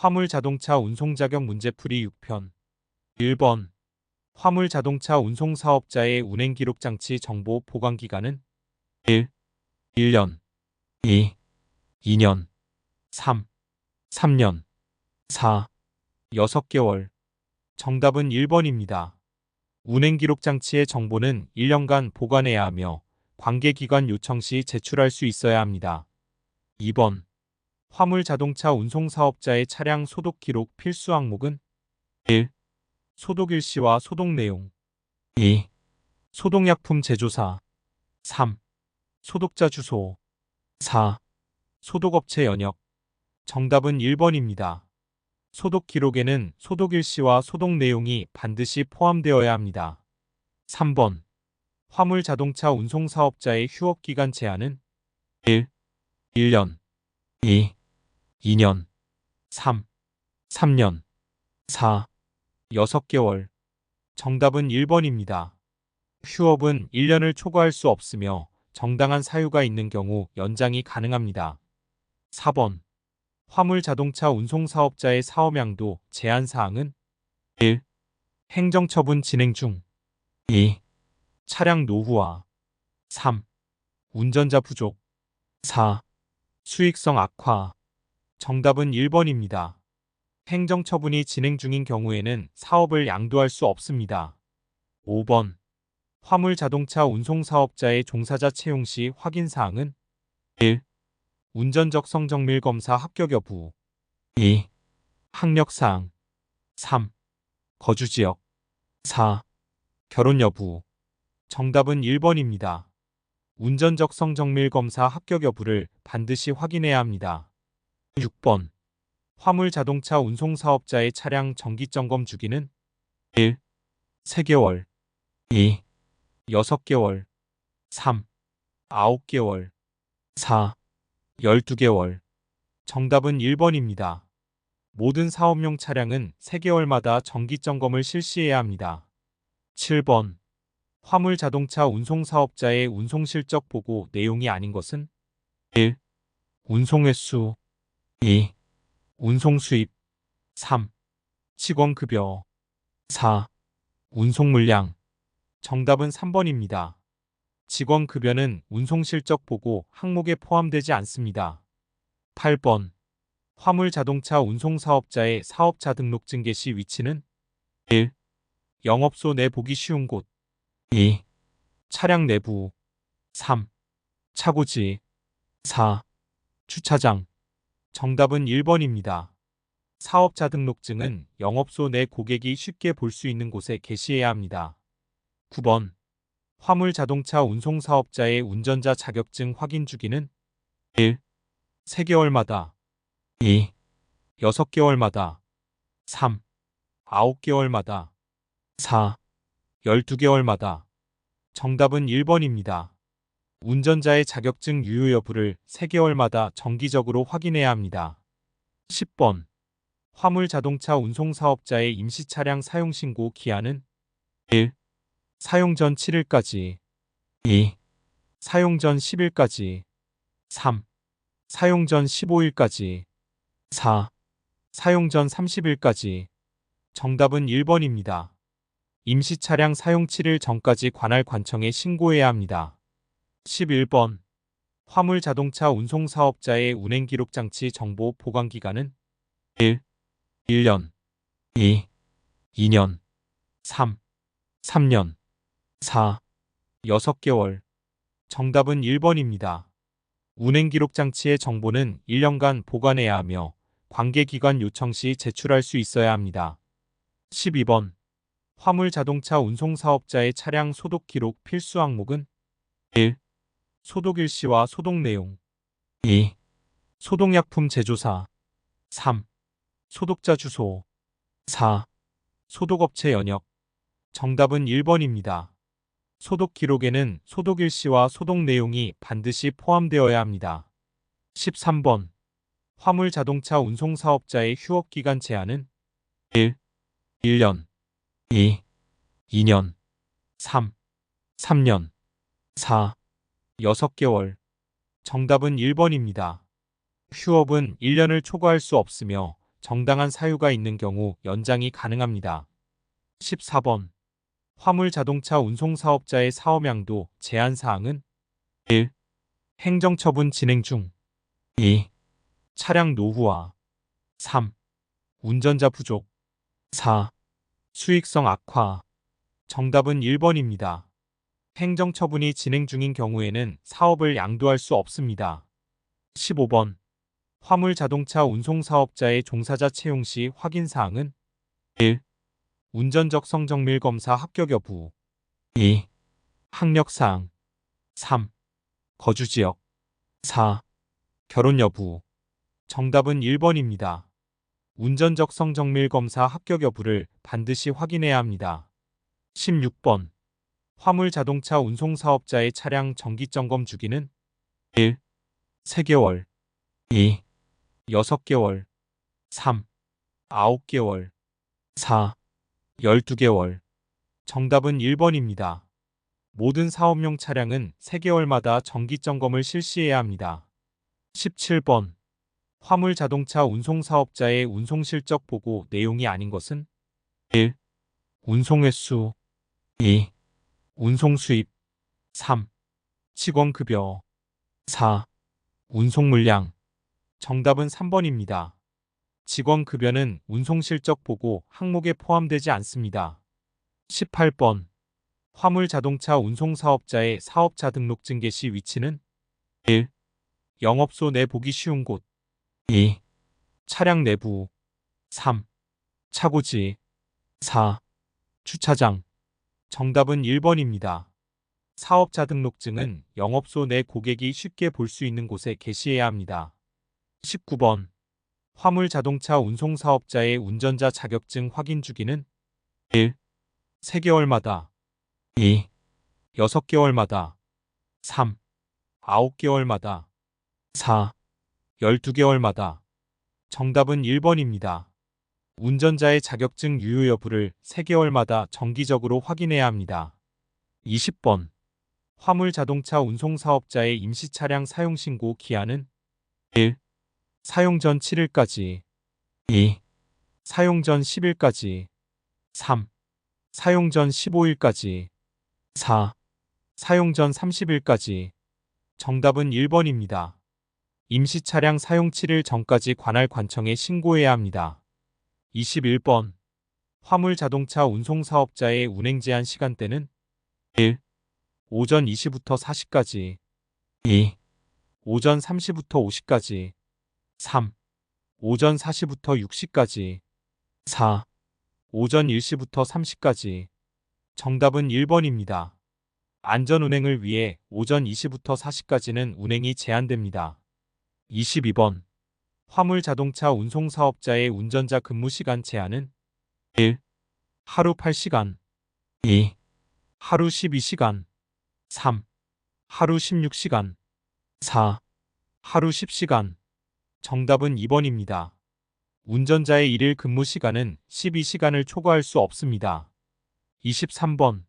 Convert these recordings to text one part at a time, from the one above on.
화물자동차 운송자격 문제풀이 6편 1번 화물자동차 운송사업자의 운행기록장치 정보 보관기간은 1. 1년 2. 2년 3. 3년 4. 6개월 정답은 1번입니다. 운행기록장치의 정보는 1년간 보관해야 하며 관계기관 요청 시 제출할 수 있어야 합니다. 2번 화물자동차 운송사업자의 차량 소독기록 필수 항목은 1. 소독 일시와 소독 내용 2. 소독약품 제조사 3. 소독자 주소 4. 소독업체 연역 정답은 1번입니다. 소독 기록에는 소독 일시와 소독 내용이 반드시 포함되어야 합니다. 3번 화물자동차 운송사업자의 휴업기간 제한은 1. 1년 2. 2년 3. 3년 4. 6개월 정답은 1번입니다. 휴업은 1년을 초과할 수 없으며 정당한 사유가 있는 경우 연장이 가능합니다. 4번 화물자동차 운송사업자의 사업양도 제한사항은 1. 행정처분 진행 중 2. 차량 노후화 3. 운전자 부족 4. 수익성 악화 정답은 1번입니다. 행정처분이 진행 중인 경우에는 사업을 양도할 수 없습니다. 5번 화물자동차 운송사업자의 종사자 채용 시 확인사항은 1. 운전적 성정밀 검사 합격 여부 2. 학력사항 3. 거주지역 4. 결혼 여부 정답은 1번입니다. 운전적 성정밀 검사 합격 여부를 반드시 확인해야 합니다. 6번 화물자동차 운송사업자의 차량 정기점검 주기는 1. 3개월 2. 6개월 3. 9개월 4. 12개월 정답은 1번입니다. 모든 사업용 차량은 3개월마다 정기점검을 실시해야 합니다. 7번 화물자동차 운송사업자의 운송실적 보고 내용이 아닌 것은 1. 운송횟수 2. 운송수입 3. 직원급여 4. 운송물량 정답은 3번입니다. 직원급여는 운송실적 보고 항목에 포함되지 않습니다. 8번 화물자동차 운송사업자의 사업자 등록증 개시 위치는 1. 영업소 내 보기 쉬운 곳 2. 차량 내부 3. 차고지 4. 주차장 정답은 1번입니다. 사업자 등록증은 영업소 내 고객이 쉽게 볼 수 있는 곳에 게시해야 합니다. 9번 화물자동차 운송사업자의 운전자 자격증 확인 주기는 1. 3개월마다 2. 6개월마다 3. 9개월마다 4. 12개월마다 정답은 1번입니다. 운전자의 자격증 유효 여부를 3개월마다 정기적으로 확인해야 합니다. 10번 화물자동차 운송사업자의 임시차량 사용신고 기한은 1. 사용 전 7일까지 2. 사용 전 10일까지 3. 사용 전 15일까지 4. 사용 전 30일까지 정답은 1번입니다. 임시차량 사용 7일 전까지 관할 관청에 신고해야 합니다. 11번 화물자동차 운송사업자의 운행기록장치 정보 보관기간은 1. 1년 2. 2년 3. 3년 4. 6개월 정답은 1번입니다. 운행기록장치의 정보는 1년간 보관해야 하며 관계기관 요청 시 제출할 수 있어야 합니다. 12번 화물자동차 운송사업자의 차량 소독기록 필수 항목은 1. 소독 일시와 소독 내용 2. 소독약품 제조사 3. 소독자 주소 4. 소독업체 연역 정답은 1번입니다. 소독 기록에는 소독 일시와 소독 내용이 반드시 포함되어야 합니다. 13번 화물자동차 운송사업자의 휴업기간 제한은 1. 1년 2. 2년 3. 3년 4. 6개월 정답은 1번입니다. 휴업은 1년을 초과할 수 없으며 정당한 사유가 있는 경우 연장이 가능합니다. 14번. 화물 자동차 운송 사업자의 사업양도 제한 사항은 1. 행정처분 진행 중 2. 차량 노후화 3. 운전자 부족 4. 수익성 악화. 정답은 1번입니다. 행정처분이 진행 중인 경우에는 사업을 양도할 수 없습니다. 15번. 화물 자동차 운송 사업자의 종사자 채용 시 확인 사항은 1. 운전적 성정밀 검사 합격 여부 2. 학력 사항 3. 거주 지역 4. 결혼 여부. 정답은 1번입니다. 운전적 성정밀 검사 합격 여부를 반드시 확인해야 합니다. 16번. 화물 자동차 운송 사업자의 차량 정기 점검 주기는 1. 3개월 2. 6개월 3. 9개월 4. 12개월. 정답은 1번입니다. 모든 사업용 차량은 3개월마다 정기 점검을 실시해야 합니다. 17번. 화물 자동차 운송 사업자의 운송 실적 보고 내용이 아닌 것은 1. 운송 횟수 2. 운송 수입 3. 직원 급여 4. 운송 물량. 정답은 3번입니다. 직원 급여는 운송 실적 보고 항목에 포함되지 않습니다. 18번. 화물 자동차 운송 사업자의 사업자 등록증 게시 위치는 1. 영업소 내 보기 쉬운 곳 2. 차량 내부 3. 차고지 4. 주차장. 정답은 1번입니다. 사업자 등록증은 영업소 내 고객이 쉽게 볼 수 있는 곳에 게시해야 합니다. 19번. 화물 자동차 운송 사업자의 운전자 자격증 확인 주기는 1. 3개월마다 2. 6개월마다 3. 9개월마다 4. 12개월마다. 정답은 1번입니다. 운전자의 자격증 유효 여부를 3개월마다 정기적으로 확인해야 합니다. 20번. 화물 자동차 운송 사업자의 임시 차량 사용 신고 기한은 1. 사용 전 7일까지 2. 사용 전 10일까지 3. 사용 전 15일까지 4. 사용 전 30일까지. 정답은 1번입니다. 임시 차량 사용 7일 전까지 관할 관청에 신고해야 합니다. 21번. 화물 자동차 운송 사업자의 운행 제한 시간대는 1. 오전 2시부터 4시까지 2. 오전 3시부터 5시까지 3. 오전 4시부터 6시까지 4. 오전 1시부터 3시까지. 정답은 1번입니다. 안전운행을 위해 오전 2시부터 4시까지는 운행이 제한됩니다. 22번. 화물 자동차 운송 사업자의 운전자 근무 시간 제한은 1. 하루 8시간 2. 하루 12시간 3. 하루 16시간 4. 하루 10시간. 정답은 2번입니다. 운전자의 일일 근무 시간은 12시간을 초과할 수 없습니다. 23번.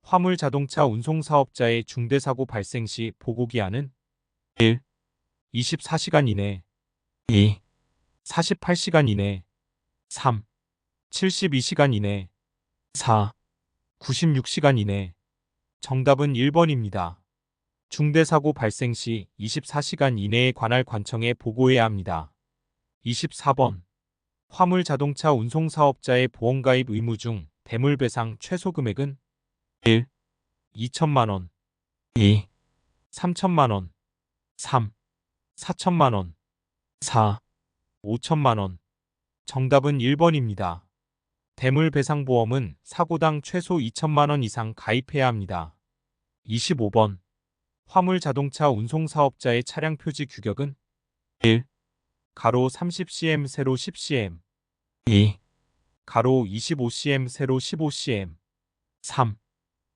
화물 자동차 운송 사업자의 중대사고 발생 시 보고기한은 1. 24시간 이내 2. 48시간 이내 3. 72시간 이내 4. 96시간 이내. 정답은 1번입니다. 중대사고 발생 시 24시간 이내에 관할 관청에 보고해야 합니다. 24번. 화물 자동차 운송 사업자의 보험가입 의무 중 대물배상 최소 금액은 1. 2천만 원 2. 3천만 원 3. 4천만 원 4. 5천만 원. 정답은 1번입니다. 대물배상보험은 사고당 최소 2천만 원 이상 가입해야 합니다. 25번. 화물 자동차 운송 사업자의 차량 표지 규격은 1. 가로 30cm 세로 10cm 2. 가로 25cm 세로 15cm 3.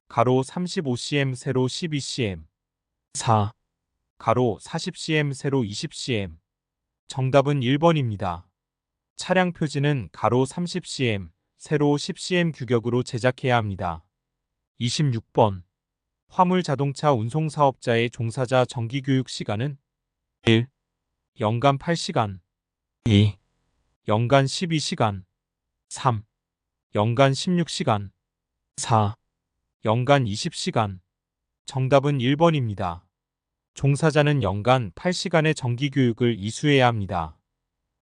가로 35cm 세로 12cm 4. 가로 40cm 세로 20cm. 정답은 1번입니다. 차량 표지는 가로 30cm, 세로 10cm 규격으로 제작해야 합니다. 26번. 화물 자동차 운송 사업자의 종사자 정기교육 시간은 1. 연간 8시간 2. 연간 12시간. 3. 연간 16시간. 4. 연간 20시간. 정답은 1번입니다. 종사자는 연간 8시간의 정기교육을 이수해야 합니다.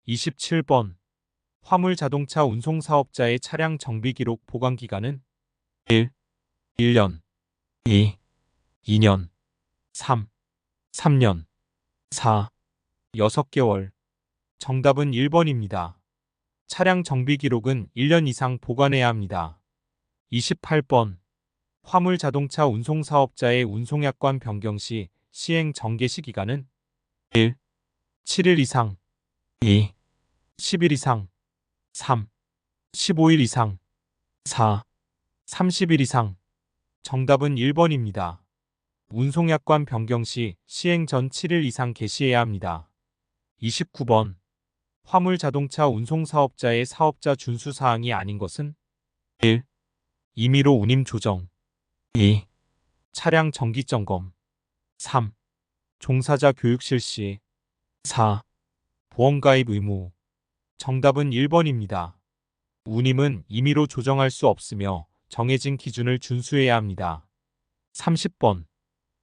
27번. 화물 자동차 운송 사업자의 차량 정비 기록 보관 기간은 1. 1년. 2. 2년. 3. 3년. 4. 6개월. 정답은 1번입니다. 차량 정비 기록은 1년 이상 보관해야 합니다. 28번. 화물 자동차 운송 사업자의 운송약관 변경 시 시행 정개시 기간은 1. 7일 이상. 2. 10일 이상. 3. 15일 이상. 4. 30일 이상. 정답은 1번입니다. 운송약관 변경 시 시행 전 7일 이상 개시해야 합니다. 29번. 화물 자동차 운송 사업자의 사업자 준수 사항이 아닌 것은 1. 임의로 운임 조정. 2. 차량 정기 점검. 3. 종사자 교육 실시. 4. 보험 가입 의무. 정답은 1번입니다. 운임은 임의로 조정할 수 없으며 정해진 기준을 준수해야 합니다. 30번.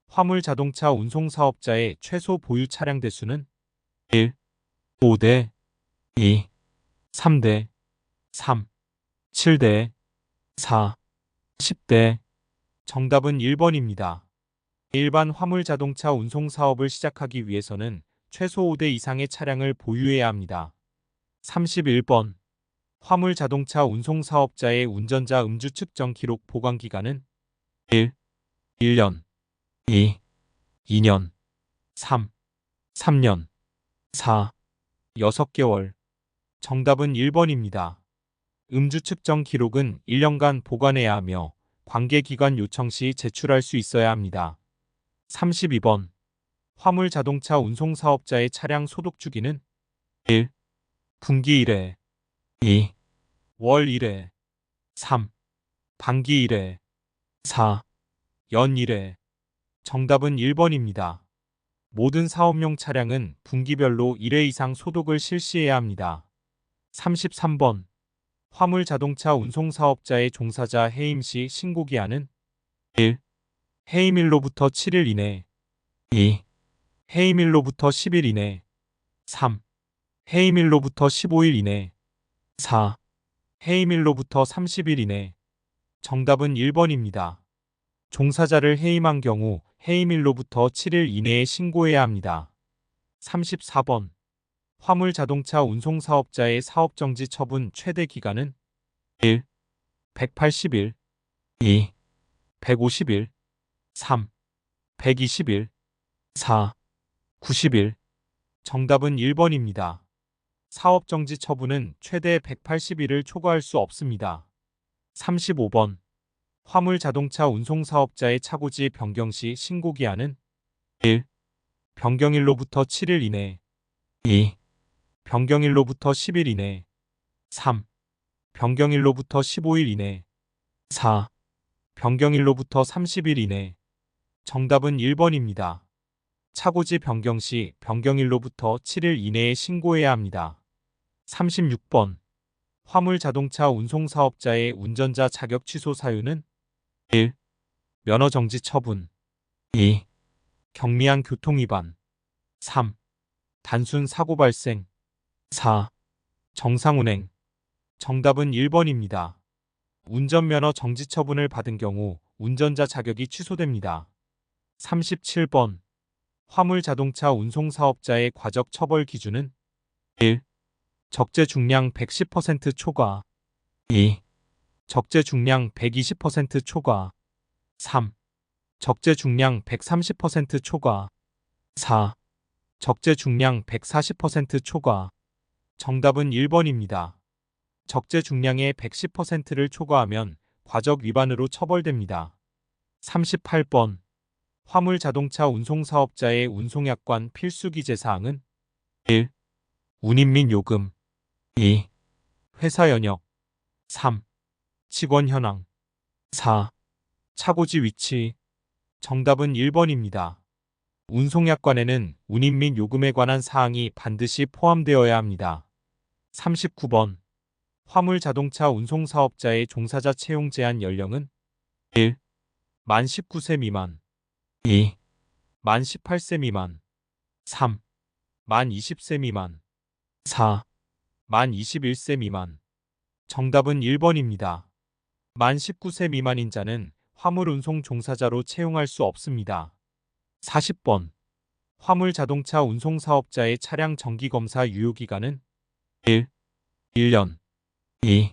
화물 자동차 운송 사업자의 최소 보유 차량 대수는 1. 5대. 2. 3대. 3. 7대. 4. 10대. 정답은 1번입니다. 일반 화물 자동차 운송 사업을 시작하기 위해서는 최소 5대 이상의 차량을 보유해야 합니다. 31번. 화물 자동차 운송 사업자의 운전자 음주 측정 기록 보관 기간은 1. 1년. 2. 2년. 3. 3년. 4. 6개월. 정답은 1번입니다. 음주 측정 기록은 1년간 보관해야 하며 관계기관 요청 시 제출할 수 있어야 합니다. 32번. 화물 자동차 운송 사업자의 차량 소독 주기는 1. 분기 1회. 2. 월 1회. 3. 반기 1회. 4. 연 1회. 정답은 1번입니다. 모든 사업용 차량은 분기별로 1회 이상 소독을 실시해야 합니다. 33번. 화물 자동차 운송 사업자의 종사자 해임 시 신고기한은 1. 해임일로부터 7일 이내. 2. 해임일로부터 10일 이내. 3. 해임일로부터 15일 이내. 4. 해임일로부터 30일 이내. 정답은 1번입니다. 종사자를 해임한 경우 해임일로부터 7일 이내에 신고해야 합니다. 34번. 화물 자동차 운송 사업자의 사업정지 처분 최대 기간은 1. 180일. 2. 150일. 3. 120일. 4. 90일. 정답은 1번입니다. 사업정지 처분은 최대 180일을 초과할 수 없습니다. 35번. 화물 자동차 운송 사업자의 차고지 변경 시 신고기한은 1. 변경일로부터 7일 이내. 2. 변경일로부터 10일 이내. 3. 변경일로부터 15일 이내. 4. 변경일로부터 30일 이내. 정답은 1번입니다. 차고지 변경 시 변경일로부터 7일 이내에 신고해야 합니다. 36번. 화물 자동차 운송 사업자의 운전자 자격 취소 사유는 1. 면허 정지 처분. 2. 경미한 교통위반. 3. 단순 사고 발생. 4. 정상운행. 정답은 1번입니다. 운전면허 정지 처분을 받은 경우 운전자 자격이 취소됩니다. 37번. 화물 자동차 운송 사업자의 과적 처벌 기준은 1. 적재 중량 110% 초과. 2. 적재 중량 120% 초과. 3. 적재 중량 130% 초과. 4. 적재 중량 140% 초과. 정답은 1번입니다. 적재 중량의 110%를 초과하면 과적 위반으로 처벌됩니다. 38번. 화물 자동차 운송 사업자의 운송약관 필수 기재 사항은 1. 운임 및 요금. 2. 회사 연역. 3. 직원 현황. 4. 차고지 위치. 정답은 1번입니다. 운송약관에는 운임 및 요금에 관한 사항이 반드시 포함되어야 합니다. 39번. 화물 자동차 운송 사업자의 종사자 채용 제한 연령은 1. 만 19세 미만 2. 만 18세 미만 3. 만 20세 미만 4. 만 21세 미만. 정답은 1번입니다. 만 19세 미만인 자는 화물 운송 종사자로 채용할 수 없습니다. 40번. 화물 자동차 운송 사업자의 차량 정기 검사 유효 기간은 1. 1년 2.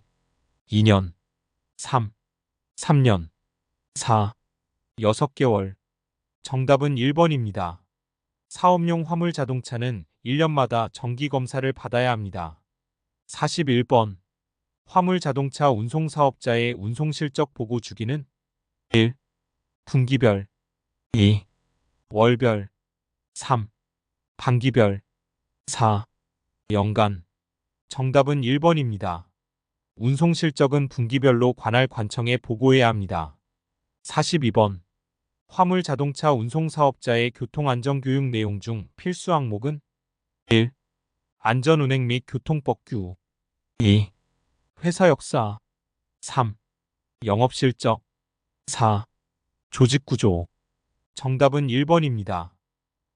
2년 3. 3년 4. 6개월. 정답은 1번입니다. 사업용 화물 자동차는 1년마다 정기 검사를 받아야 합니다. 41번. 화물 자동차 운송 사업자의 운송 실적 보고 주기는 1. 분기별 2. 월별 3. 반기별 4. 연간. 정답은 1번입니다. 운송 실적은 분기별로 관할 관청에 보고해야 합니다. 42번. 화물 자동차 운송 사업자의 교통안전교육 내용 중 필수 항목은 1. 안전운행 및 교통법규 2. 회사 역사 3. 영업실적 4. 조직구조. 정답은 1번입니다.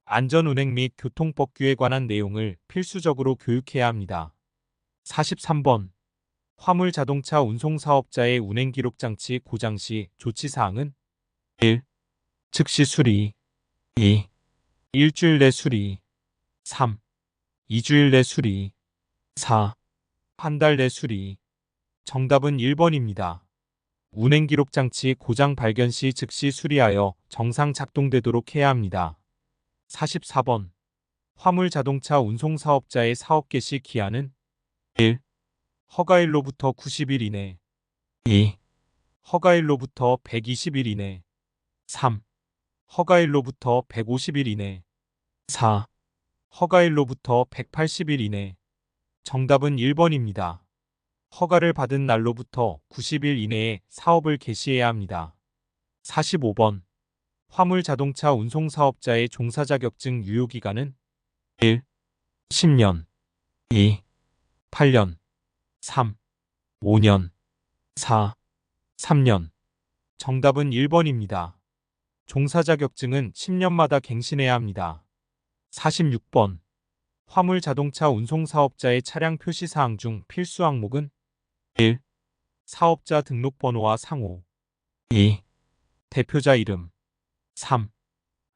안전운행 및 교통법규에 관한 내용을 필수적으로 교육해야 합니다. 43번. 화물 자동차 운송 사업자의 운행기록장치 고장 시 조치사항은 1. 즉시 수리 2. 일주일 내 수리 3. 2주일 내 수리 4. 한 달 내 수리. 정답은 1번입니다. 운행기록장치 고장 발견 시 즉시 수리하여 정상 작동되도록 해야 합니다. 44번. 화물 자동차 운송 사업자의 사업 개시 기한은 1. 허가일로부터 90일 이내 2. 허가일로부터 120일 이내 3. 허가일로부터 150일 이내 4. 허가일로부터 180일 이내. 정답은 1번입니다. 허가를 받은 날로부터 90일 이내에 사업을 개시해야 합니다. 45번. 화물 자동차 운송 사업자의 종사 자격증 유효 기간은 1. 10년 2. 8년 3. 5년 4. 3년. 정답은 1번입니다. 종사 자격증은 10년마다 갱신해야 합니다. 46번. 화물 자동차 운송 사업자의 차량 표시 사항 중 필수 항목은 1. 사업자 등록번호와 상호 2. 대표자 이름 3.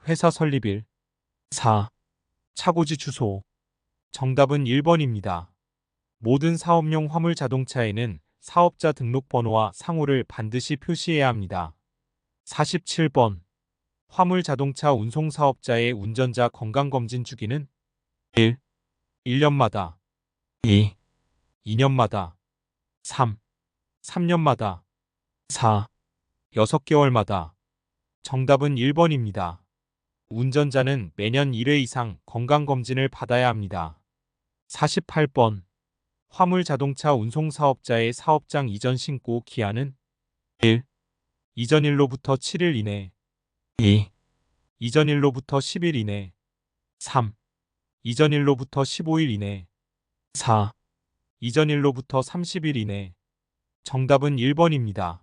회사 설립일 4. 차고지 주소. 정답은 1번입니다. 모든 사업용 화물 자동차에는 사업자 등록번호와 상호를 반드시 표시해야 합니다. 47번. 화물 자동차 운송 사업자의 운전자 건강검진 주기는 1. 1년마다 2. 2년마다 3. 3년마다 4. 6개월마다. 정답은 1번입니다. 운전자는 매년 1회 이상 건강검진을 받아야 합니다. 48번. 화물 자동차 운송 사업자의 사업장 이전 신고 기한은 1. 이전일로부터 7일 이내 2. 이전일로부터 10일 이내 3. 이전일로부터 15일 이내 4. 이전일로부터 30일 이내. 정답은 1번입니다.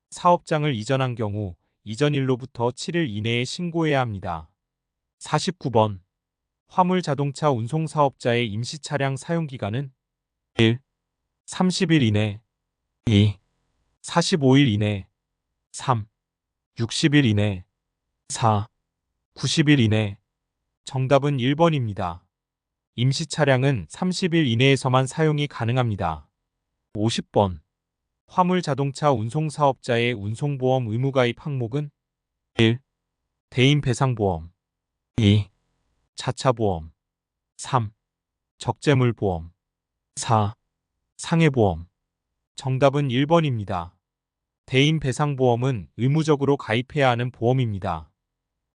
사업장을 이전한 경우 이전일로부터 7일 이내에 신고해야 합니다. 49번. 화물 자동차 운송 사업자의 임시 차량 사용 기간은 1. 30일 이내 2. 45일 이내 3. 60일 이내 4. 90일 이내. 정답은 1번입니다. 임시 차량은 30일 이내에서만 사용이 가능합니다. 50번. 화물 자동차 운송 사업자의 운송보험 의무가입 항목은 1. 대인 배상보험 2. 자차보험 3. 적재물보험 4. 상해보험. 정답은 1번입니다. 대인 배상보험은 의무적으로 가입해야 하는 보험입니다.